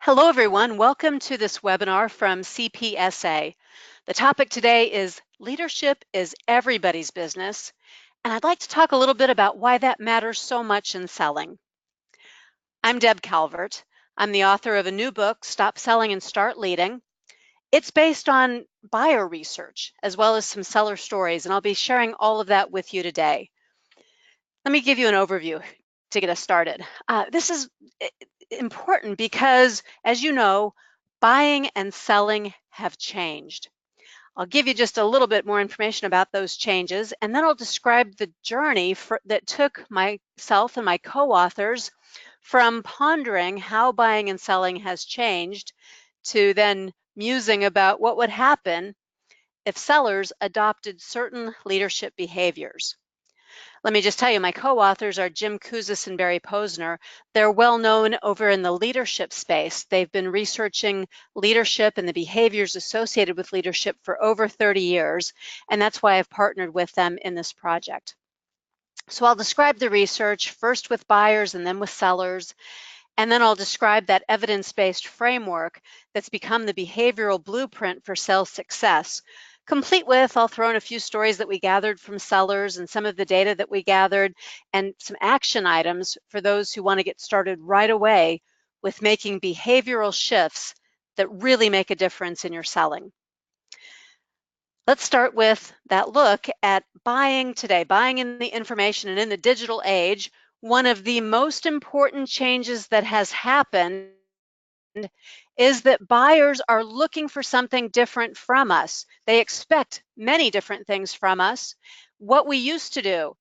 Hello, everyone. Welcome to this webinar from CPSA. The topic today is Leadership is Everybody's Business, and I'd like to talk a little bit about why that matters so much in selling. I'm Deb Calvert. I'm the author of a new book, Stop Selling and Start Leading. It's based on buyer research as well as some seller stories, and I'll be sharing all of that with you today. Let me give you an overview to get us started. This is important because, as you know, buying and selling have changed. I'll give you just a little bit more information about those changes, and then I'll describe the journey that took myself and my co-authors from pondering how buying and selling has changed to then musing about what would happen if sellers adopted certain leadership behaviors. Let me just tell you, my co-authors are Jim Kouzes and Barry Posner. They're well known over in the leadership space. They've been researching leadership and the behaviors associated with leadership for over 30 years, and that's why I've partnered with them in this project. So I'll describe the research first with buyers and then with sellers, and then I'll describe that evidence-based framework that's become the behavioral blueprint for sales success. Complete with, I'll throw in a few stories that we gathered from sellers and some of the data that we gathered and some action items for those who want to get started right away with making behavioral shifts that really make a difference in your selling. Let's start with that look at buying today, buying in the information and in the digital age. One of the most important changes that has happened is that buyers are looking for something different from us. They expect many different things from us. What we used to do,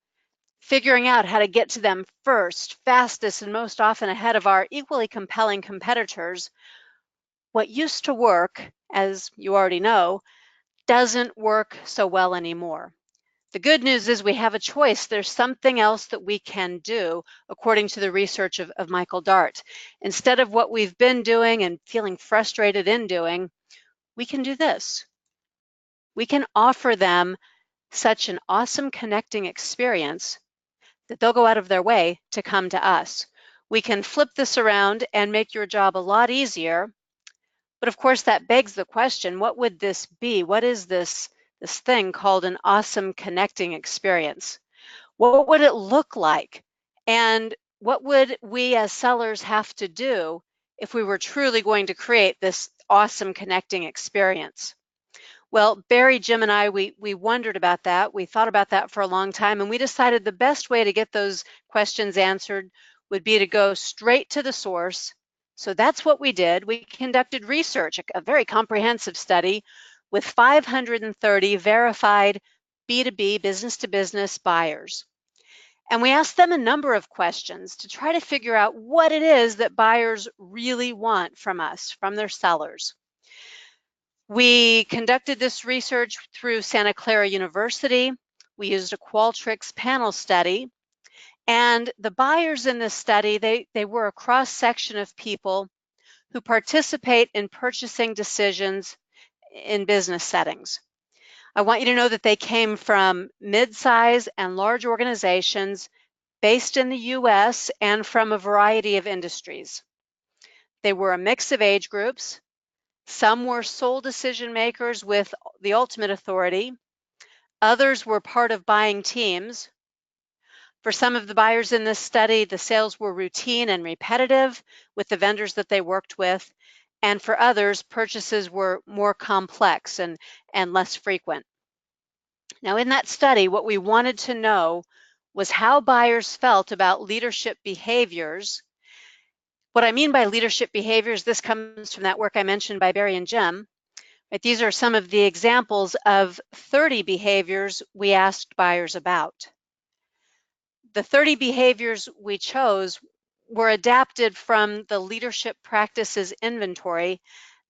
figuring out how to get to them first, fastest, and most often ahead of our equally compelling competitors, what used to work, as you already know, doesn't work so well anymore. The good news is we have a choice. There's something else that we can do, according to the research of Michael Dart. Instead of what we've been doing and feeling frustrated in doing, we can do this. We can offer them such an awesome connecting experience that they'll go out of their way to come to us. We can flip this around and make your job a lot easier. But of course, that begs the question, what would this be? What is this thing called an awesome connecting experience? What would it look like? And what would we as sellers have to do if we were truly going to create this awesome connecting experience? Well, Barry, Jim, and I, we wondered about that. We thought about that for a long time, and we decided the best way to get those questions answered would be to go straight to the source. So that's what we did. We conducted research, a very comprehensive study with 530 verified B2B, business-to-business buyers. And we asked them a number of questions to try to figure out what it is that buyers really want from us, from their sellers. We conducted this research through Santa Clara University. We used a Qualtrics panel study. And the buyers in this study, they were a cross-section of people who participate in purchasing decisions in business settings. I want you to know that they came from mid-size and large organizations based in the US and from a variety of industries. They were a mix of age groups. Some were sole decision makers with the ultimate authority. Others were part of buying teams. For some of the buyers in this study, the sales were routine and repetitive with the vendors that they worked with. And for others, purchases were more complex and less frequent. Now, in that study, what we wanted to know was how buyers felt about leadership behaviors. What I mean by leadership behaviors, this comes from that work I mentioned by Barry and Jim. Right, these are some of the examples of 30 behaviors we asked buyers about. The 30 behaviors we chose were adapted from the Leadership Practices Inventory.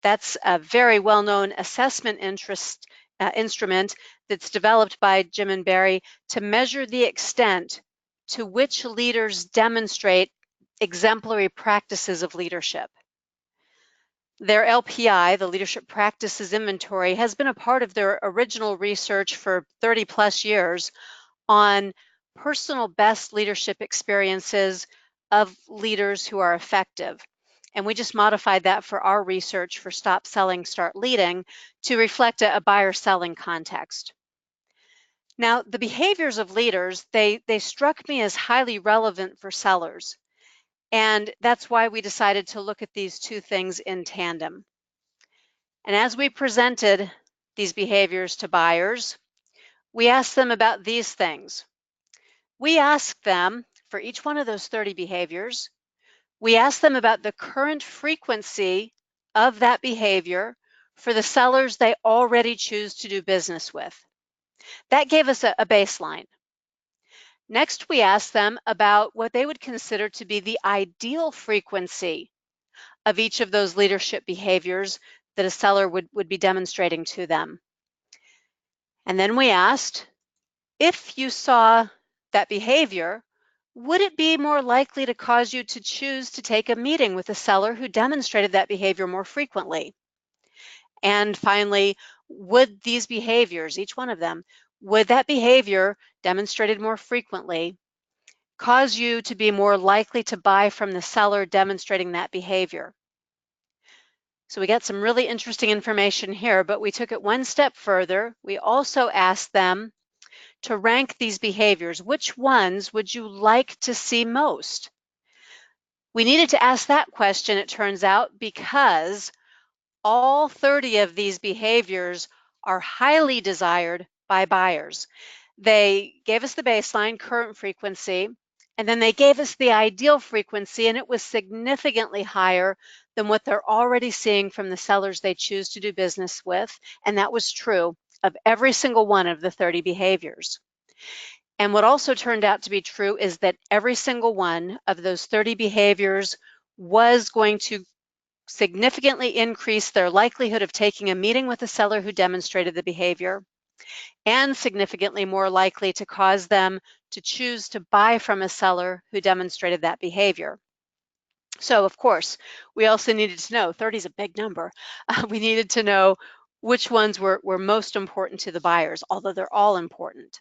That's a very well-known assessment instrument that's developed by Jim and Barry to measure the extent to which leaders demonstrate exemplary practices of leadership. Their LPI, the Leadership Practices Inventory, has been a part of their original research for 30 plus years on personal best leadership experiences of leaders who are effective. And we just modified that for our research for Stop Selling, Start Leading to reflect a buyer selling context. Now, the behaviors of leaders, they struck me as highly relevant for sellers. And that's why we decided to look at these two things in tandem. And as we presented these behaviors to buyers, we asked them about these things. We asked them for each one of those 30 behaviors, we asked them about the current frequency of that behavior for the sellers they already choose to do business with. That gave us a baseline. Next, we asked them about what they would consider to be the ideal frequency of each of those leadership behaviors that a seller would be demonstrating to them. And then we asked, if you saw that behavior, would it be more likely to cause you to choose to take a meeting with a seller who demonstrated that behavior more frequently? And finally, would these behaviors, each one of them, would that behavior demonstrated more frequently cause you to be more likely to buy from the seller demonstrating that behavior? So we got some really interesting information here, but we took it one step further. We also asked them to rank these behaviors. Which ones would you like to see most? We needed to ask that question, it turns out, because all 30 of these behaviors are highly desired by buyers. They gave us the baseline current frequency, and then they gave us the ideal frequency, and it was significantly higher than what they're already seeing from the sellers they choose to do business with. And that was true of every single one of the 30 behaviors. And what also turned out to be true is that every single one of those 30 behaviors was going to significantly increase their likelihood of taking a meeting with a seller who demonstrated the behavior, and significantly more likely to cause them to choose to buy from a seller who demonstrated that behavior. So, of course, we also needed to know, 30 is a big number, we needed to know which ones were most important to the buyers, although they're all important.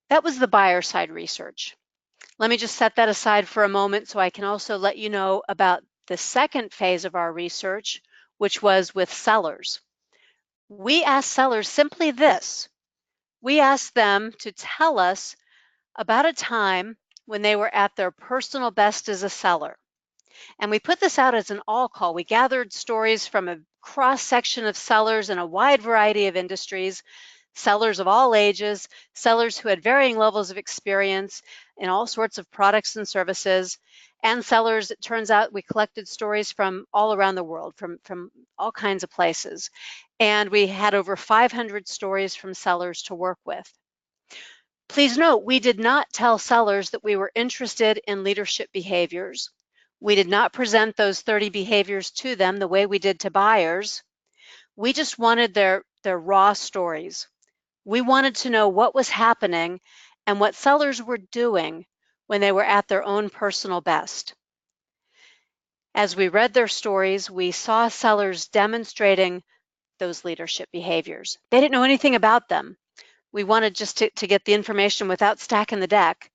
That was the buyer side research. Let me just set that aside for a moment so I can also let you know about the second phase of our research, which was with sellers. We asked sellers simply this. We asked them to tell us about a time when they were at their personal best as a seller. And we put this out as an all call. We gathered stories from a cross section of sellers in a wide variety of industries, sellers of all ages, sellers who had varying levels of experience in all sorts of products and services, and sellers, it turns out we collected stories from all around the world, from all kinds of places. And we had over 500 stories from sellers to work with. Please note, we did not tell sellers that we were interested in leadership behaviors. We did not present those 30 behaviors to them the way we did to buyers. We just wanted their raw stories. We wanted to know what was happening and what sellers were doing when they were at their own personal best. As we read their stories, we saw sellers demonstrating those leadership behaviors. They didn't know anything about them. We wanted just to get the information without stacking the deck.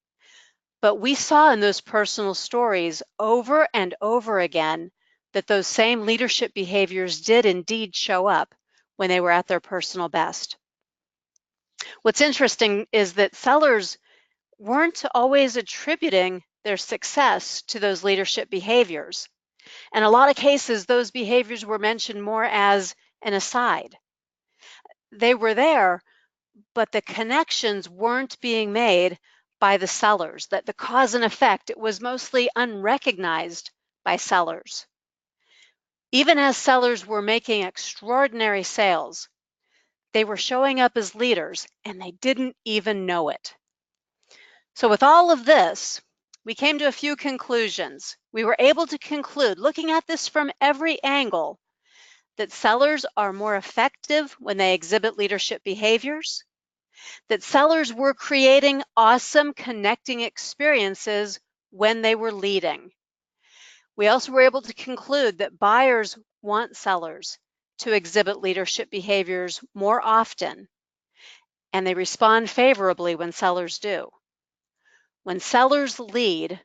But we saw in those personal stories over and over again that those same leadership behaviors did indeed show up when they were at their personal best. What's interesting is that sellers weren't always attributing their success to those leadership behaviors. In a lot of cases, those behaviors were mentioned more as an aside. They were there, but the connections weren't being made by the sellers, that the cause and effect, it was mostly unrecognized by sellers. Even as sellers were making extraordinary sales, they were showing up as leaders and they didn't even know it. So with all of this, we came to a few conclusions. We were able to conclude, looking at this from every angle, that sellers are more effective when they exhibit leadership behaviors, that sellers were creating awesome connecting experiences when they were leading. We also were able to conclude that buyers want sellers to exhibit leadership behaviors more often, and they respond favorably when sellers do. When sellers lead,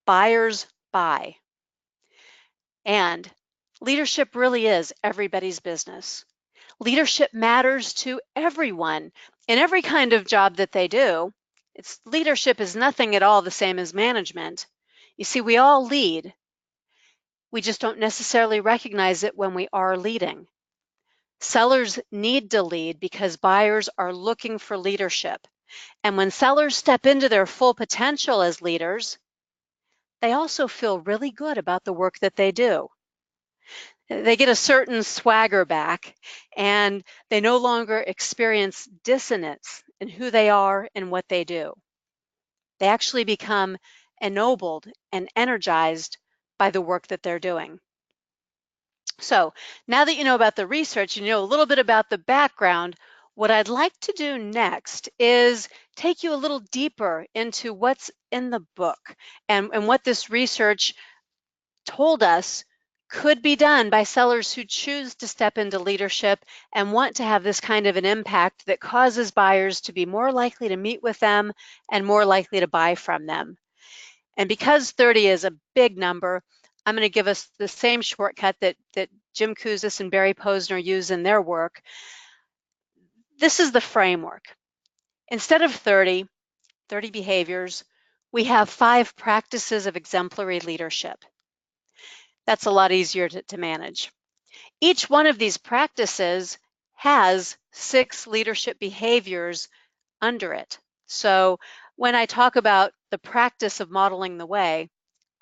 buyers buy. And leadership really is everybody's business. Leadership matters to everyone in every kind of job that they do. Leadership is nothing at all the same as management. You see, we all lead. We just don't necessarily recognize it when we are leading. Sellers need to lead because buyers are looking for leadership. And when sellers step into their full potential as leaders, they also feel really good about the work that they do. They get a certain swagger back, and they no longer experience dissonance in who they are and what they do. They actually become ennobled and energized by the work that they're doing. So now that you know about the research, you know a little bit about the background, what I'd like to do next is take you a little deeper into what's in the book and what this research told us could be done by sellers who choose to step into leadership and want to have this kind of an impact that causes buyers to be more likely to meet with them and more likely to buy from them. And because 30 is a big number, I'm going to give us the same shortcut that Jim Kouzes and Barry Posner use in their work. This is the framework. Instead of 30 behaviors, we have 5 practices of exemplary leadership. That's a lot easier to manage. Each one of these practices has 6 leadership behaviors under it. So when I talk about the practice of modeling the way,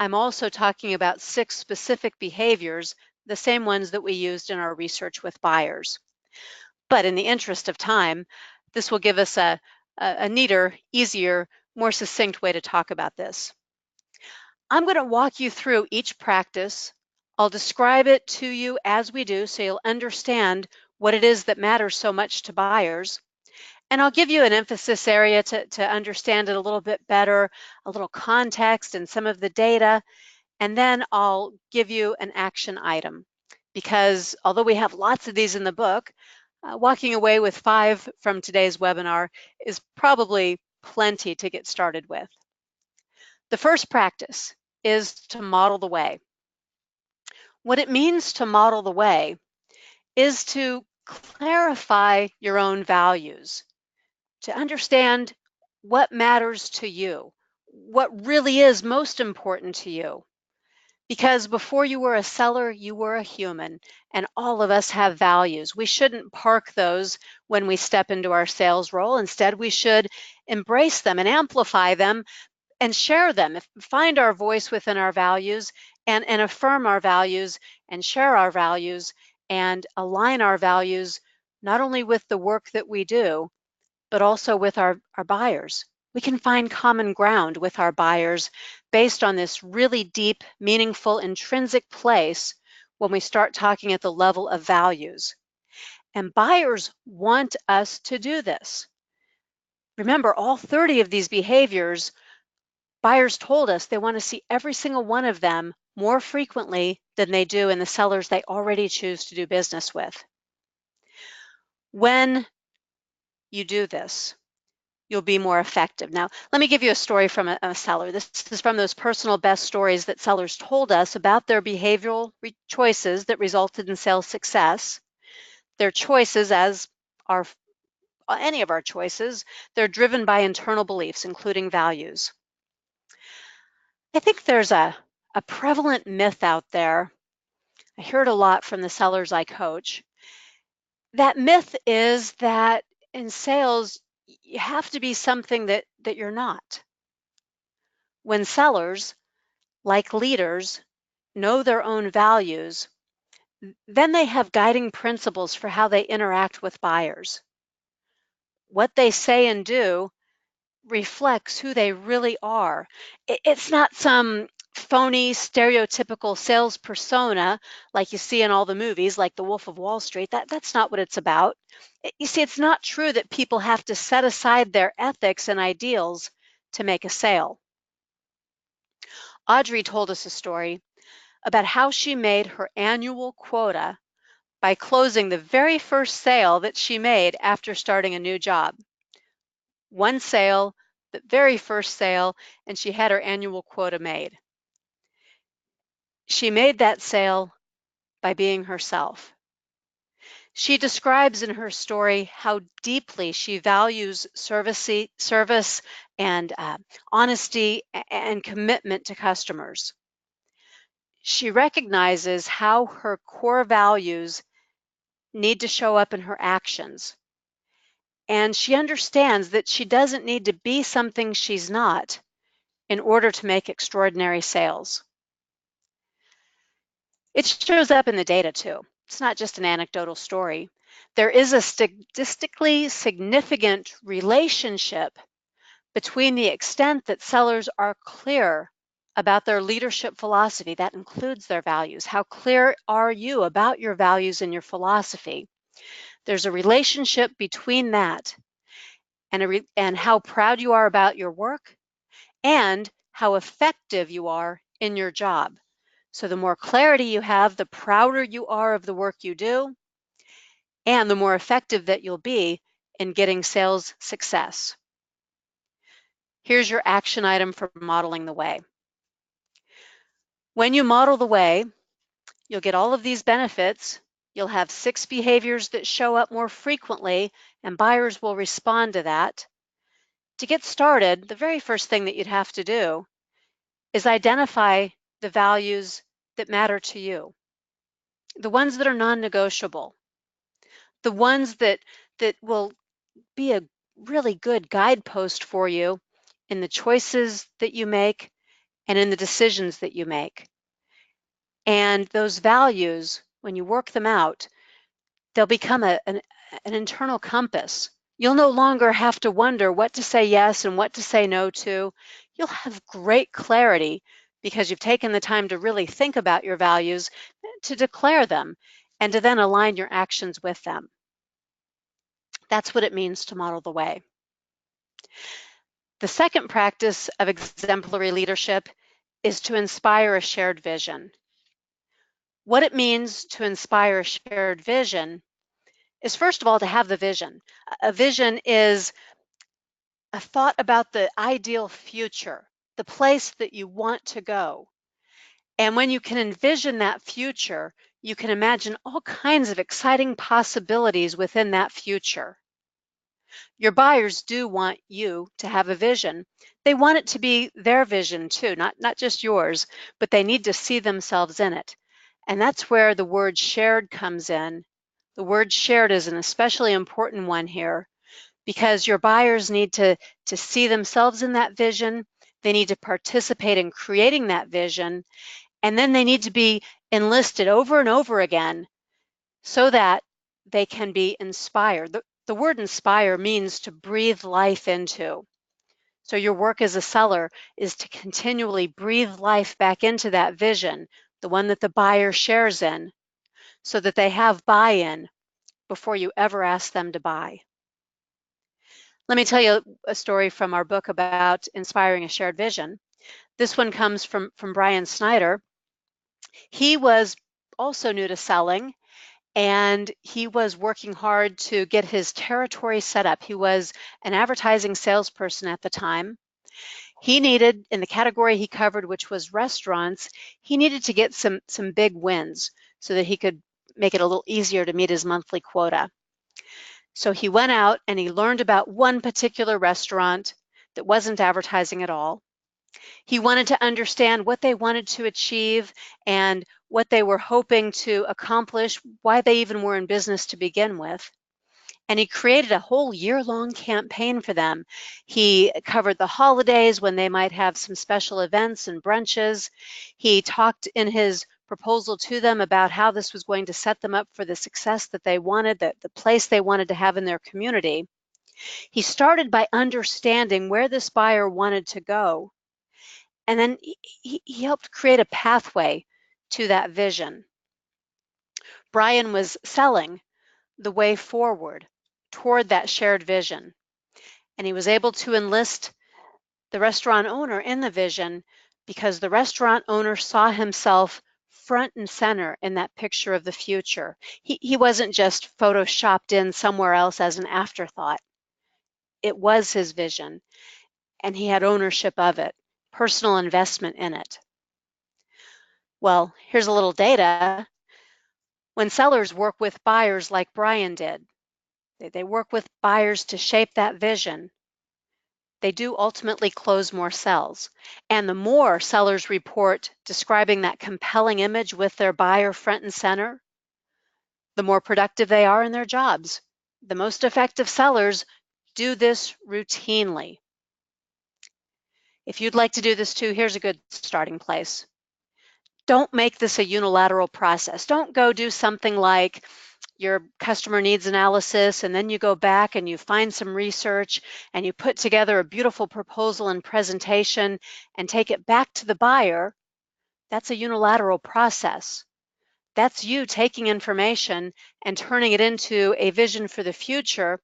I'm also talking about 6 specific behaviors, the same ones that we used in our research with buyers. But in the interest of time, this will give us a neater, easier, more succinct way to talk about this. I'm going to walk you through each practice. I'll describe it to you as we do so you'll understand what it is that matters so much to buyers. And I'll give you an emphasis area to understand it a little bit better, a little context and some of the data. And then I'll give you an action item. Because although we have lots of these in the book, walking away with 5 from today's webinar is probably plenty to get started with. The first practice is to model the way. What it means to model the way is to clarify your own values, to understand what matters to you, what really is most important to you. Because before you were a seller, you were a human, and all of us have values. We shouldn't park those when we step into our sales role. Instead, we should embrace them and amplify them and share them, find our voice within our values and affirm our values and share our values and align our values not only with the work that we do, but also with our buyers. We can find common ground with our buyers based on this really deep, meaningful, intrinsic place when we start talking at the level of values. And buyers want us to do this. Remember, all 30 of these behaviors, buyers told us they want to see every single one of them more frequently than they do in the sellers they already choose to do business with. When you do this, you'll be more effective. Now, let me give you a story from a seller. This is from those personal best stories that sellers told us about their behavioral choices that resulted in sales success. Their choices, as are any of our choices, they're driven by internal beliefs, including values. I think there's a prevalent myth out there. I hear it a lot from the sellers I coach. That myth is that in sales, you have to be something that you're not. When sellers, like leaders, know their own values, then they have guiding principles for how they interact with buyers. What they say and do reflects who they really are. It's not some phony, stereotypical sales persona like you see in all the movies, like The Wolf of Wall Street. That's not what it's about. You see, it's not true that people have to set aside their ethics and ideals to make a sale. Audrey told us a story about how she made her annual quota by closing the very first sale that she made after starting a new job. One sale, the very first sale, and she had her annual quota made. She made that sale by being herself. She describes in her story how deeply she values service and honesty and commitment to customers. She recognizes how her core values need to show up in her actions. And she understands that she doesn't need to be something she's not in order to make extraordinary sales. It shows up in the data too. It's not just an anecdotal story. There is a statistically significant relationship between the extent that sellers are clear about their leadership philosophy. That includes their values. How clear are you about your values and your philosophy? There's a relationship between that and how proud you are about your work and how effective you are in your job. So the more clarity you have, the prouder you are of the work you do, and the more effective that you'll be in getting sales success. Here's your action item for modeling the way. When you model the way, you'll get all of these benefits. You'll have 6 behaviors that show up more frequently, and buyers will respond to that. To get started, the very first thing that you'd have to do is identify the values that matter to you, the ones that are non-negotiable, the ones that will be a really good guidepost for you in the choices that you make and in the decisions that you make. And those values, when you work them out, they'll become an internal compass. You'll no longer have to wonder what to say yes and what to say no to. You'll have great clarity because you've taken the time to really think about your values, to declare them, and to then align your actions with them. That's what it means to model the way. The second practice of exemplary leadership is to inspire a shared vision. What it means to inspire a shared vision is, first of all, to have the vision. A vision is a thought about the ideal future, the place that you want to go. And when you can envision that future, you can imagine all kinds of exciting possibilities within that future. Your buyers do want you to have a vision. They want it to be their vision too, not just yours, but they need to see themselves in it. And that's where the word shared comes in. The word shared is an especially important one here because your buyers need to see themselves in that vision. They need to participate in creating that vision. And then they need to be enlisted over and over again so that they can be inspired. The word inspire means to breathe life into. So your work as a seller is to continually breathe life back into that vision, the one that the buyer shares in, so that they have buy-in before you ever ask them to buy. Let me tell you a story from our book about inspiring a shared vision. This one comes from Brian Snyder. He was also new to selling, and he was working hard to get his territory set up. He was an advertising salesperson at the time. He needed, in the category he covered, which was restaurants, he needed to get some big wins so that he could make it a little easier to meet his monthly quota. So he went out and he learned about one particular restaurant that wasn't advertising at all. He wanted to understand what they wanted to achieve and what they were hoping to accomplish, why they even were in business to begin with. And he created a whole year-long campaign for them. He covered the holidays when they might have some special events and brunches. He talked in his proposal to them about how this was going to set them up for the success that they wanted, the place they wanted to have in their community. He started by understanding where this buyer wanted to go. And then he helped create a pathway to that vision. Brian was selling the way forward toward that shared vision. And he was able to enlist the restaurant owner in the vision because the restaurant owner saw himself front and center in that picture of the future. He wasn't just photoshopped in somewhere else as an afterthought. It was his vision, and he had ownership of it, personal investment in it. Well, here's a little data. When sellers work with buyers like Brian did, they work with buyers to shape that vision, they do ultimately close more sales. And the more sellers report describing that compelling image with their buyer front and center, the more productive they are in their jobs. The most effective sellers do this routinely. If you'd like to do this too, here's a good starting place. Don't make this a unilateral process. Don't go do something like your customer needs analysis, and then you go back and you find some research and you put together a beautiful proposal and presentation and take it back to the buyer. That's a unilateral process. That's you taking information and turning it into a vision for the future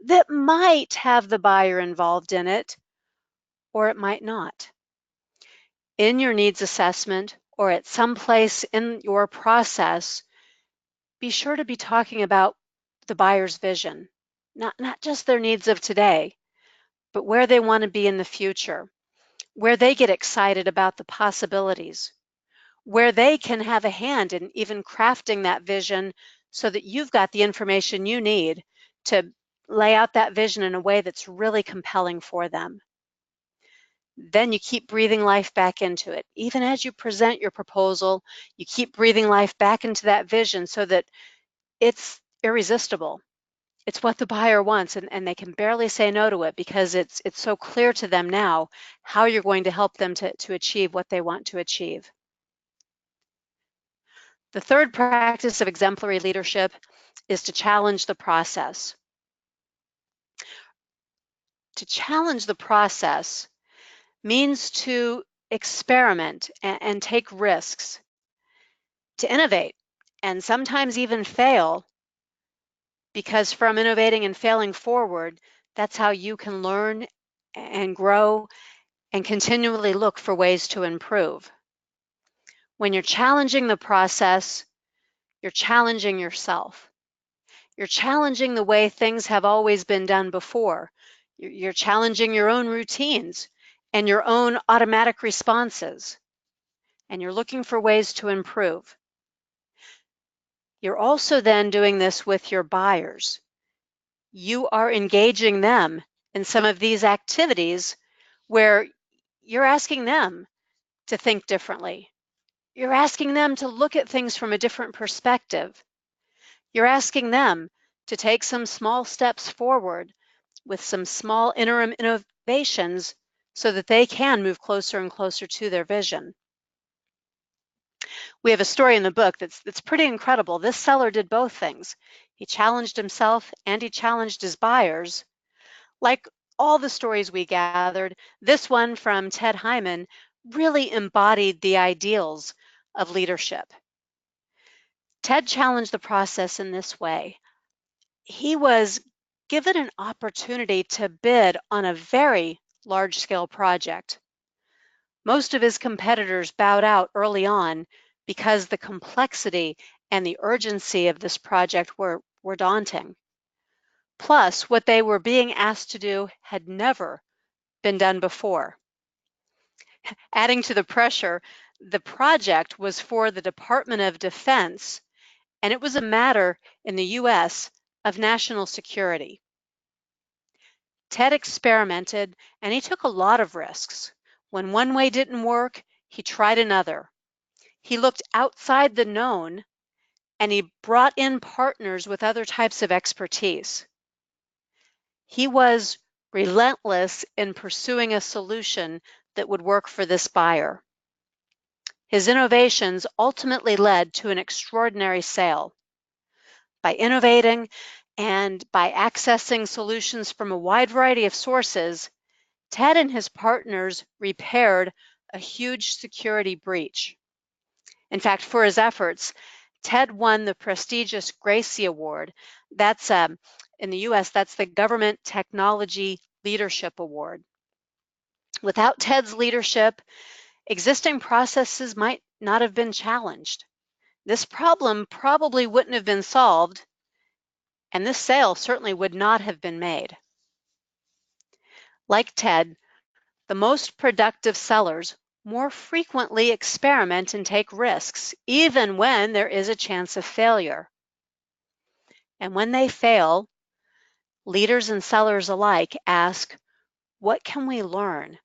that might have the buyer involved in it, or it might not. In your needs assessment or at some place in your process, be sure to be talking about the buyer's vision, not just their needs of today, but where they want to be in the future, where they get excited about the possibilities, where they can have a hand in even crafting that vision so that you've got the information you need to lay out that vision in a way that's really compelling for them. Then you keep breathing life back into it. Even as you present your proposal, you keep breathing life back into that vision so that it's irresistible. It's what the buyer wants, and they can barely say no to it because it's so clear to them now how you're going to help them to achieve what they want to achieve. The third practice of exemplary leadership is to challenge the process. To challenge the process means to experiment and take risks, to innovate, and sometimes even fail, because from innovating and failing forward, that's how you can learn and grow and continually look for ways to improve. When you're challenging the process, you're challenging yourself. You're challenging the way things have always been done before. You're challenging your own routines and your own automatic responses, and you're looking for ways to improve. You're also then doing this with your buyers. You are engaging them in some of these activities where you're asking them to think differently. You're asking them to look at things from a different perspective. You're asking them to take some small steps forward with some small interim innovations so that they can move closer and closer to their vision. We have a story in the book that's pretty incredible. This seller did both things. He challenged himself and he challenged his buyers. Like all the stories we gathered, this one from Ted Hyman really embodied the ideals of leadership. Ted challenged the process in this way. He was given an opportunity to bid on a very large-scale project. Most of his competitors bowed out early on because the complexity and the urgency of this project were daunting. Plus, what they were being asked to do had never been done before. Adding to the pressure, the project was for the Department of Defense, and it was a matter in the U.S. of national security. Ted experimented, and he took a lot of risks. When one way didn't work, he tried another. He looked outside the known, and he brought in partners with other types of expertise. He was relentless in pursuing a solution that would work for this buyer. His innovations ultimately led to an extraordinary sale. By innovating and by accessing solutions from a wide variety of sources, Ted and his partners repaired a huge security breach. In fact, for his efforts, Ted won the prestigious Gracie Award. That's in the US, that's the Government Technology Leadership Award. Without Ted's leadership, existing processes might not have been challenged. This problem probably wouldn't have been solved, and this sale certainly would not have been made. Like Ted, the most productive sellers more frequently experiment and take risks, even when there is a chance of failure. And when they fail, leaders and sellers alike ask, what can we learn?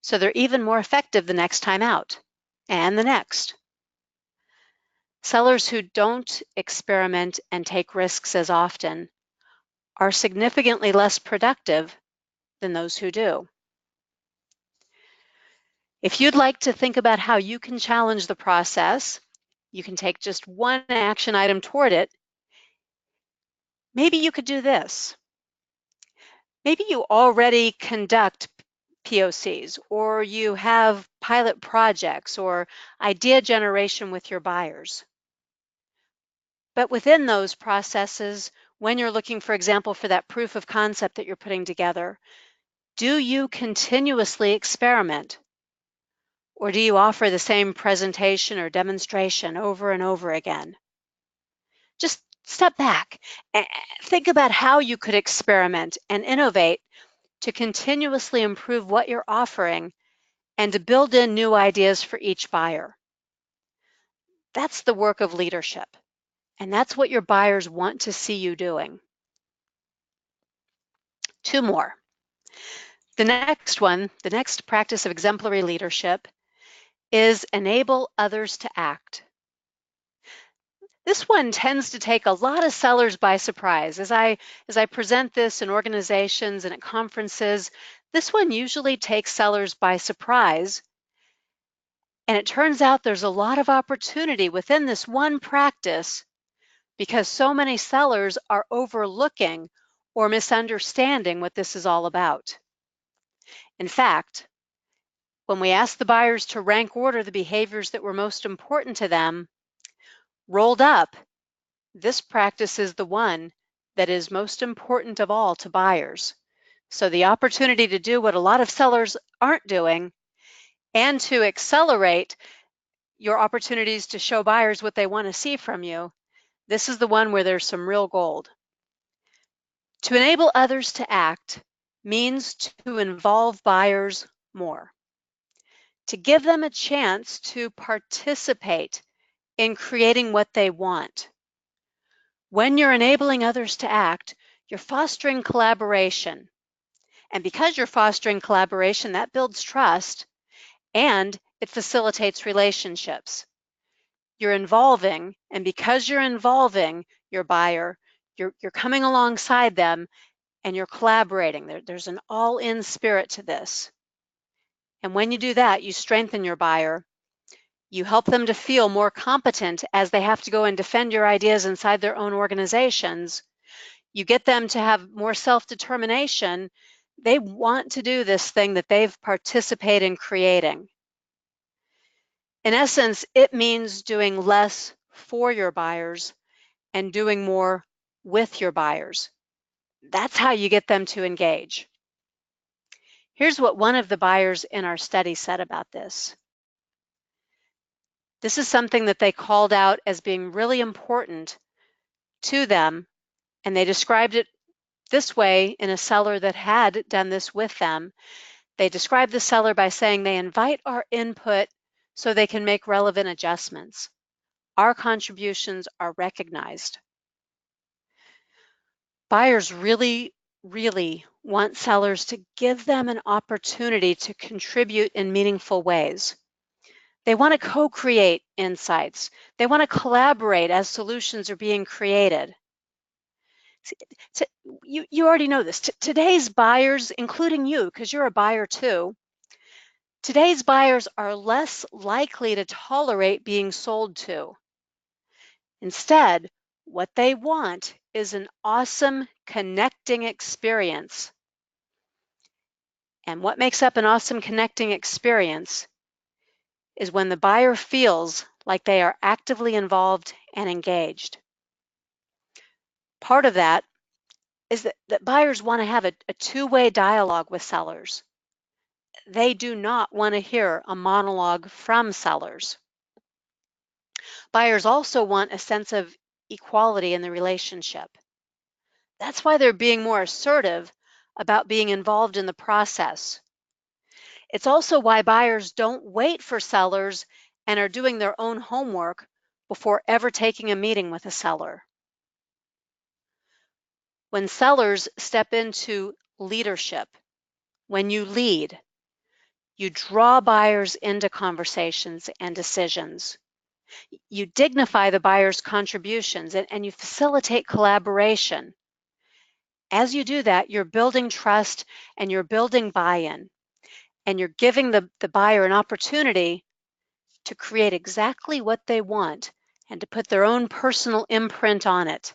So they're even more effective the next time out and the next. Sellers who don't experiment and take risks as often are significantly less productive than those who do. If you'd like to think about how you can challenge the process, you can take just one action item toward it. Maybe you could do this. Maybe you already conduct POCs, or you have pilot projects or idea generation with your buyers. But within those processes, when you're looking, for example, for that proof of concept that you're putting together, do you continuously experiment? Or do you offer the same presentation or demonstration over and over again? Just step back and think about how you could experiment and innovate to continuously improve what you're offering and to build in new ideas for each buyer. That's the work of leadership, and that's what your buyers want to see you doing. Two more. The next practice of exemplary leadership is enable others to act. This one tends to take a lot of sellers by surprise. As I present this in organizations and at conferences, this one usually takes sellers by surprise. And it turns out there's a lot of opportunity within this one practice because so many sellers are overlooking or misunderstanding what this is all about. In fact, when we asked the buyers to rank order the behaviors that were most important to them, rolled up, this practice is the one that is most important of all to buyers. So the opportunity to do what a lot of sellers aren't doing and to accelerate your opportunities to show buyers what they want to see from you, this is the one where there's some real gold. To enable others to act means to involve buyers more, to give them a chance to participate in creating what they want. When you're enabling others to act, you're fostering collaboration. And because you're fostering collaboration, that builds trust and it facilitates relationships. You're involving, and because you're involving your buyer, you're coming alongside them and you're collaborating. There's an all-in spirit to this. And when you do that, you strengthen your buyer. You help them to feel more competent as they have to go and defend your ideas inside their own organizations. You get them to have more self-determination. They want to do this thing that they've participated in creating. In essence, it means doing less for your buyers and doing more with your buyers. That's how you get them to engage. Here's what one of the buyers in our study said about this. This is something that they called out as being really important to them, and they described it this way in a seller that had done this with them. They describe the seller by saying they invite our input so they can make relevant adjustments. Our contributions are recognized. Buyers really, really want sellers to give them an opportunity to contribute in meaningful ways. They want to co-create insights. They want to collaborate as solutions are being created. You already know this. Today's buyers, including you, because you're a buyer too, today's buyers are less likely to tolerate being sold to. Instead, what they want is an awesome connecting experience. And what makes up an awesome connecting experience is when the buyer feels like they are actively involved and engaged. Part of that is that buyers want to have a two-way dialogue with sellers. They do not want to hear a monologue from sellers. Buyers also want a sense of equality in the relationship. That's why they're being more assertive about being involved in the process. It's also why buyers don't wait for sellers and are doing their own homework before ever taking a meeting with a seller. When sellers step into leadership, when you lead, you draw buyers into conversations and decisions. You dignify the buyer's contributions and you facilitate collaboration. As you do that, you're building trust and you're building buy-in, and you're giving the buyer an opportunity to create exactly what they want and to put their own personal imprint on it.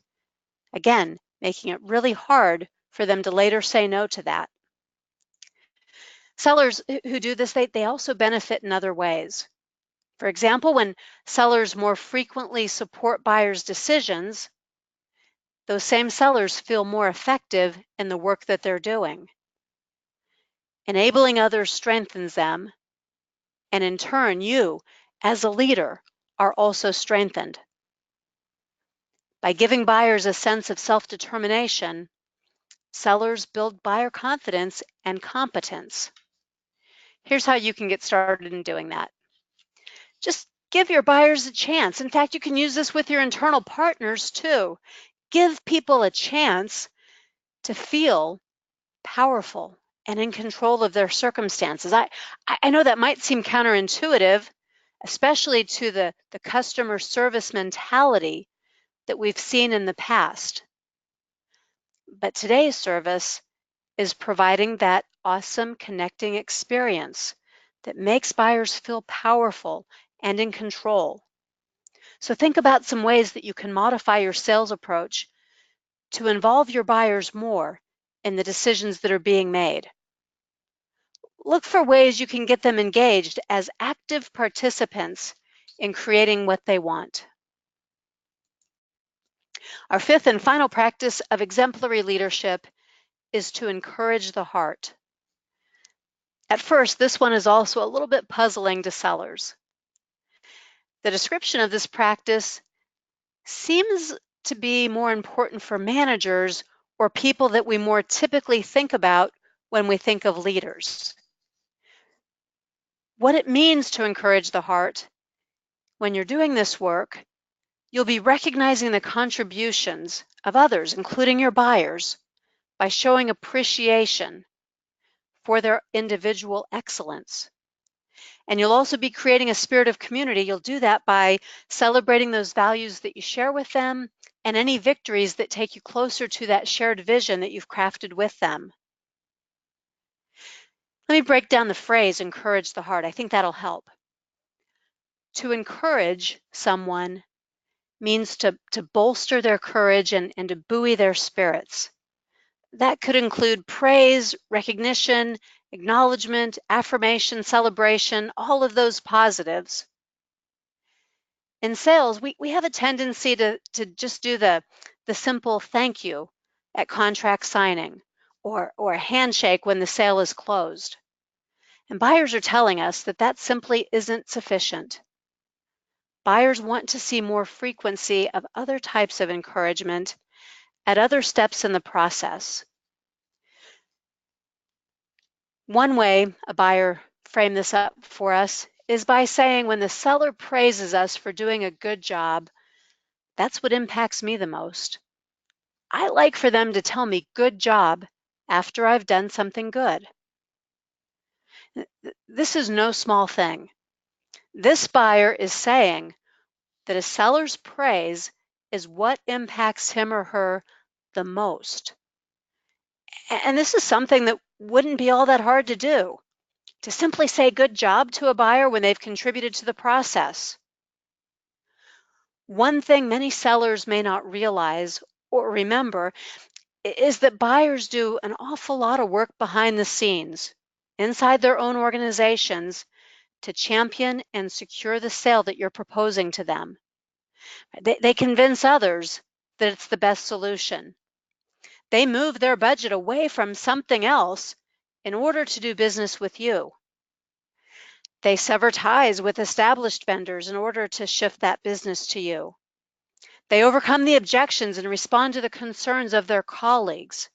Again, making it really hard for them to later say no to that. Sellers who do this, they also benefit in other ways. For example, when sellers more frequently support buyers' decisions, those same sellers feel more effective in the work that they're doing. Enabling others strengthens them, and in turn, you, as a leader, are also strengthened. By giving buyers a sense of self-determination, sellers build buyer confidence and competence. Here's how you can get started in doing that. Just give your buyers a chance. In fact, you can use this with your internal partners too. Give people a chance to feel powerful and in control of their circumstances. I know that might seem counterintuitive, especially to the customer service mentality that we've seen in the past. But today's service is providing that awesome connecting experience that makes buyers feel powerful and in control. So think about some ways that you can modify your sales approach to involve your buyers more in the decisions that are being made. Look for ways you can get them engaged as active participants in creating what they want. Our fifth and final practice of exemplary leadership is to encourage the heart. At first, this one is also a little bit puzzling to sellers. The description of this practice seems to be more important for managers or people that we more typically think about when we think of leaders. What it means to encourage the heart, when you're doing this work, you'll be recognizing the contributions of others, including your buyers, by showing appreciation for their individual excellence. And you'll also be creating a spirit of community. You'll do that by celebrating those values that you share with them and any victories that take you closer to that shared vision that you've crafted with them. Let me break down the phrase, encourage the heart. I think that'll help. To encourage someone means to bolster their courage and to buoy their spirits. That could include praise, recognition, acknowledgement, affirmation, celebration, all of those positives. In sales, we have a tendency to just do the simple thank you at contract signing or a handshake when the sale is closed. And buyers are telling us that that simply isn't sufficient. Buyers want to see more frequency of other types of encouragement at other steps in the process. One way a buyer framed this up for us is by saying, when the seller praises us for doing a good job, that's what impacts me the most. I like for them to tell me good job after I've done something good. This is no small thing. This buyer is saying that a seller's praise is what impacts him or her the most. And this is something that wouldn't be all that hard to do, to simply say good job to a buyer when they've contributed to the process. One thing many sellers may not realize or remember is that buyers do an awful lot of work behind the scenes, inside their own organizations, to champion and secure the sale that you're proposing to them. They convince others that it's the best solution. They move their budget away from something else in order to do business with you. They sever ties with established vendors in order to shift that business to you. They overcome the objections and respond to the concerns of their colleagues.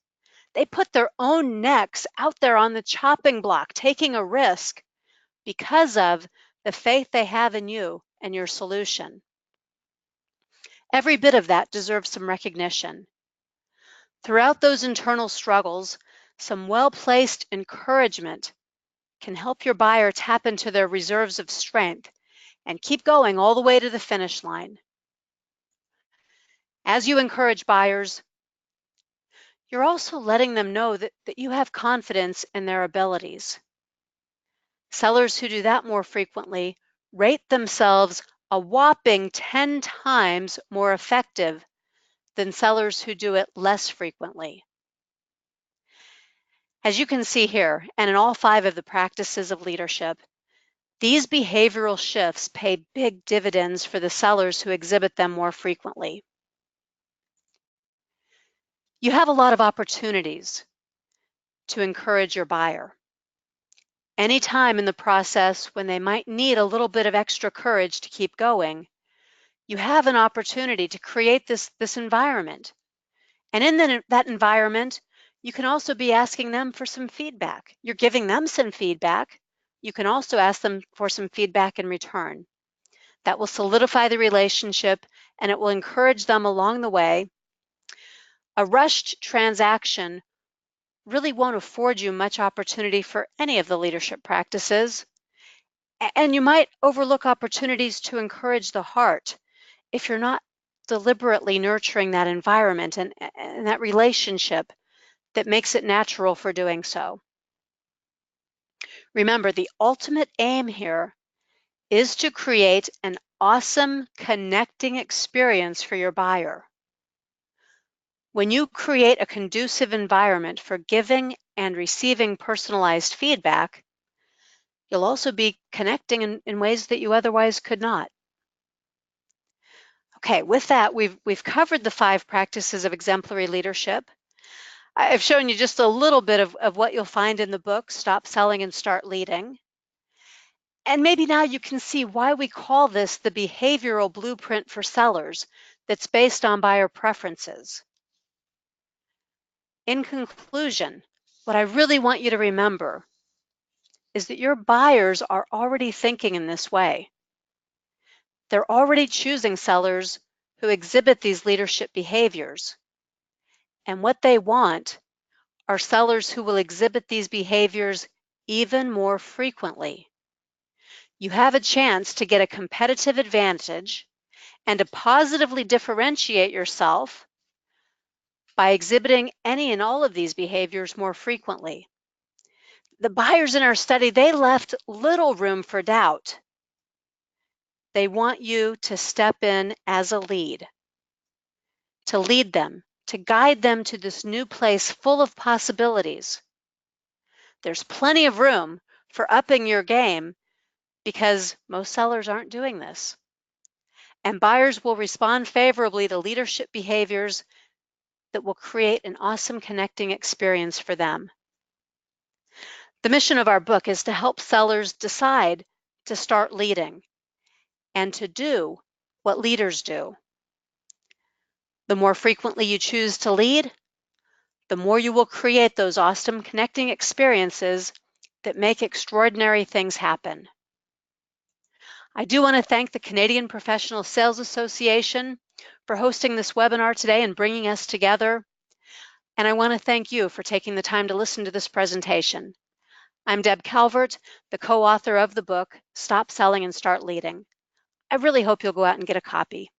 They put their own necks out there on the chopping block, taking a risk because of the faith they have in you and your solution. Every bit of that deserves some recognition. Throughout those internal struggles, some well-placed encouragement can help your buyer tap into their reserves of strength and keep going all the way to the finish line. As you encourage buyers, you're also letting them know that you have confidence in their abilities. Sellers who do that more frequently rate themselves a whopping 10 times more effective than sellers who do it less frequently. As you can see here, and in all 5 of the practices of leadership, these behavioral shifts pay big dividends for the sellers who exhibit them more frequently. You have a lot of opportunities to encourage your buyer. Any time in the process when they might need a little bit of extra courage to keep going, you have an opportunity to create this environment. And in that environment, you can also be asking them for some feedback. You're giving them some feedback. You can also ask them for some feedback in return. That will solidify the relationship and it will encourage them along the way. A rushed transaction really won't afford you much opportunity for any of the leadership practices. And you might overlook opportunities to encourage the heart if you're not deliberately nurturing that environment and that relationship that makes it natural for doing so. Remember, the ultimate aim here is to create an awesome connecting experience for your buyer. When you create a conducive environment for giving and receiving personalized feedback, you'll also be connecting in ways that you otherwise could not. Okay, with that, we've covered the 5 practices of exemplary leadership. I've shown you just a little bit of what you'll find in the book, Stop Selling and Start Leading. And maybe now you can see why we call this the behavioral blueprint for sellers that's based on buyer preferences. In conclusion, what I really want you to remember is that your buyers are already thinking in this way. They're already choosing sellers who exhibit these leadership behaviors. And what they want are sellers who will exhibit these behaviors even more frequently. You have a chance to get a competitive advantage and to positively differentiate yourself by exhibiting any and all of these behaviors more frequently. The buyers in our study, they left little room for doubt. They want you to step in as a lead, to lead them, to guide them to this new place full of possibilities. There's plenty of room for upping your game because most sellers aren't doing this. And buyers will respond favorably to leadership behaviors that will create an awesome connecting experience for them. The mission of our book is to help sellers decide to start leading and to do what leaders do. The more frequently you choose to lead, the more you will create those awesome connecting experiences that make extraordinary things happen. I do want to thank the Canadian Professional Sales Association for hosting this webinar today and bringing us together. And I want to thank you for taking the time to listen to this presentation. I'm Deb Calvert, the co-author of the book, Stop Selling and Start Leading. I really hope you'll go out and get a copy.